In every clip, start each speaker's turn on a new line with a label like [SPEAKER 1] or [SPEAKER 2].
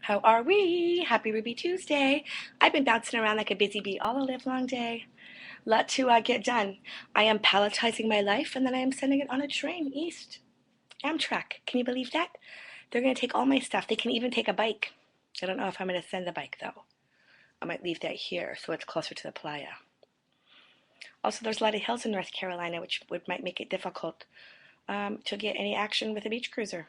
[SPEAKER 1] How are we? Happy Ruby Tuesday. I've been bouncing around like a busy bee all the livelong day. Lot to get done. I am palletizing my life and then I am sending it on a train east. Amtrak. Can you believe that? They're going to take all my stuff. They can even take a bike. I don't know if I'm going to send the bike though. I might leave that here so it's closer to the playa. Also, there's a lot of hills in North Carolina, which might make it difficult to get any action with a beach cruiser.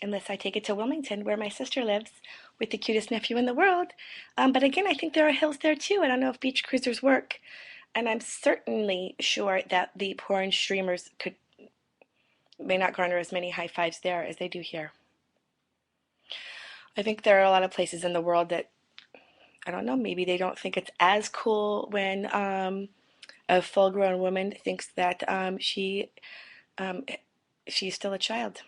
[SPEAKER 1] Unless I take it to Wilmington, where my sister lives, with the cutest nephew in the world. But again, I think there are hills there too. I don't know if beach cruisers work. And I'm certainly sure that the porn streamers may not garner as many high fives there as they do here. I think there are a lot of places in the world that, I don't know, maybe they don't think it's as cool when a full-grown woman thinks that she's still a child.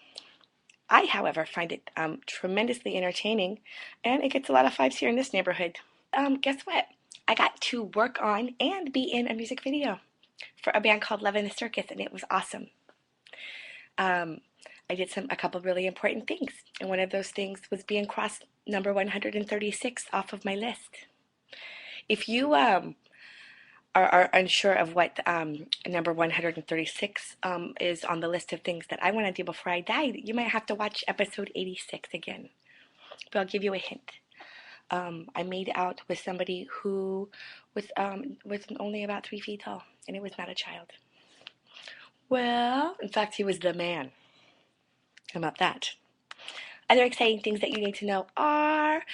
[SPEAKER 1] I, however, find it tremendously entertaining, and it gets a lot of fives here in this neighborhood. Guess what? I got to work on and be in a music video for a band called Love in the Circus, and it was awesome. I did a couple really important things, and one of those things was being crossed number 136 off of my list. If you are unsure of what number 136 is on the list of things that I want to do before I die, you might have to watch episode 86 again. But I'll give you a hint. I made out with somebody who was only about 3 feet tall, and it was not a child. Well, in fact, he was the man. How about that? Other exciting things that you need to know are,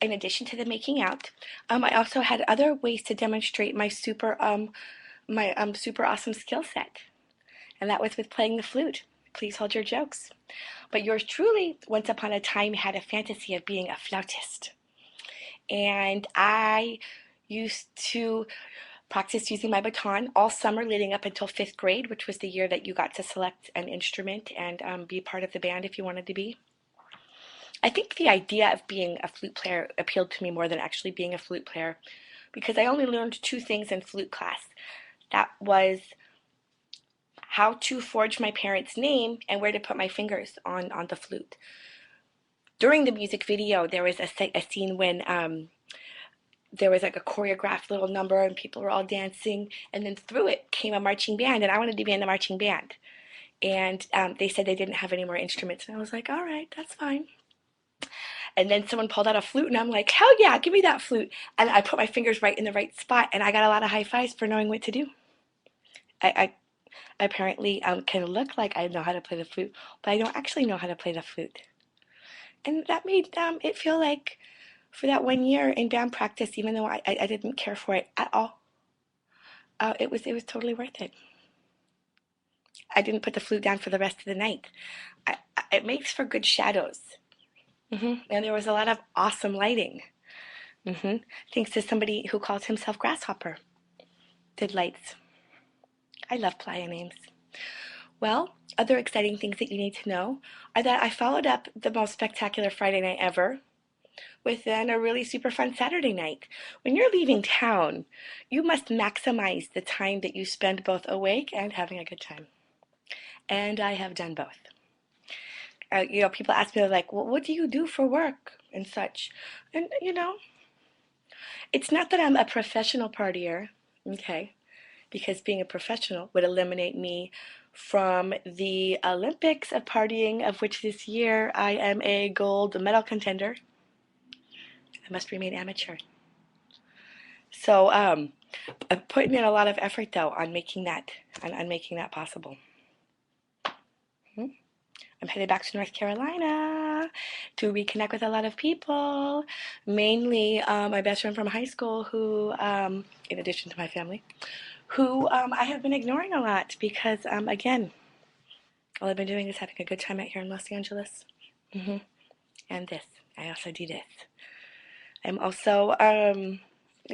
[SPEAKER 1] in addition to the making out, I also had other ways to demonstrate my super awesome skill set, and that was with playing the flute. Please hold your jokes. But yours truly, once upon a time, had a fantasy of being a flautist, and I used to practice using my baton all summer leading up until 5th grade, which was the year that you got to select an instrument and be part of the band if you wanted to be. I think the idea of being a flute player appealed to me more than actually being a flute player, because I only learned 2 things in flute class. That was how to forge my parents' name and where to put my fingers on the flute. During the music video, there was a scene when there was like a choreographed little number and people were all dancing, and then through it came a marching band, and I wanted to be in the marching band. And they said they didn't have any more instruments, and I was like, all right, that's fine. And then someone pulled out a flute, and I'm like, hell yeah, give me that flute. And I put my fingers right in the right spot, and I got a lot of high fives for knowing what to do. I apparently can look like I know how to play the flute, but I don't actually know how to play the flute. And that made it feel like, for that 1 year in band practice, even though I didn't care for it at all, it was totally worth it. I didn't put the flute down for the rest of the night. It makes for good shadows. And there was a lot of awesome lighting. Thanks to somebody who calls himself Grasshopper. Did lights. I love playa names. Well, other exciting things that you need to know are that I followed up the most spectacular Friday night ever with then a really super fun Saturday night. When you're leaving town, you must maximize the time that you spend both awake and having a good time. And I have done both. People ask me, like, well, what do you do for work and such? And, it's not that I'm a professional partier, okay, because being a professional would eliminate me from the Olympics of partying, of which this year I am a gold medal contender. I must remain amateur. So I'm putting in a lot of effort, though, on making that possible. I'm headed back to North Carolina to reconnect with a lot of people, mainly my best friend from high school, who, in addition to my family, who I have been ignoring a lot because, again, all I've been doing is having a good time out here in Los Angeles. And this. I also do this. I'm also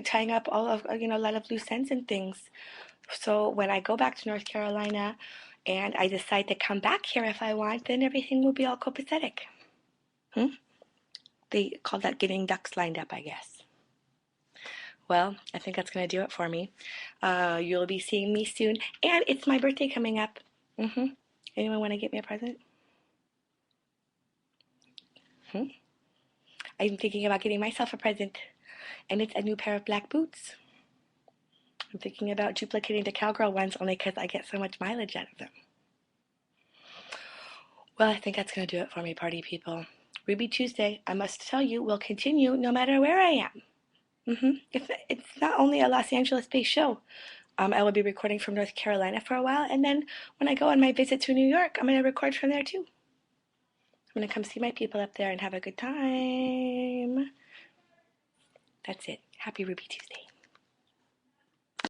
[SPEAKER 1] tying up all of, a lot of loose ends and things. So when I go back to North Carolina and I decide to come back here if I want, then everything will be all copacetic. They call that getting ducks lined up, I guess. Well, I think that's going to do it for me. You'll be seeing me soon. And it's my birthday coming up. Anyone want to get me a present? I'm thinking about getting myself a present, and it's a new pair of black boots. I'm thinking about duplicating the cowgirl ones only because I get so much mileage out of them. Well, I think that's going to do it for me, party people. Ruby Tuesday, I must tell you, will continue no matter where I am. It's not only a Los Angeles-based show. I will be recording from North Carolina for a while, and then when I go on my visit to New York, I'm going to record from there too. I'm going to come see my people up there and have a good time. That's it. Happy Ruby Tuesday.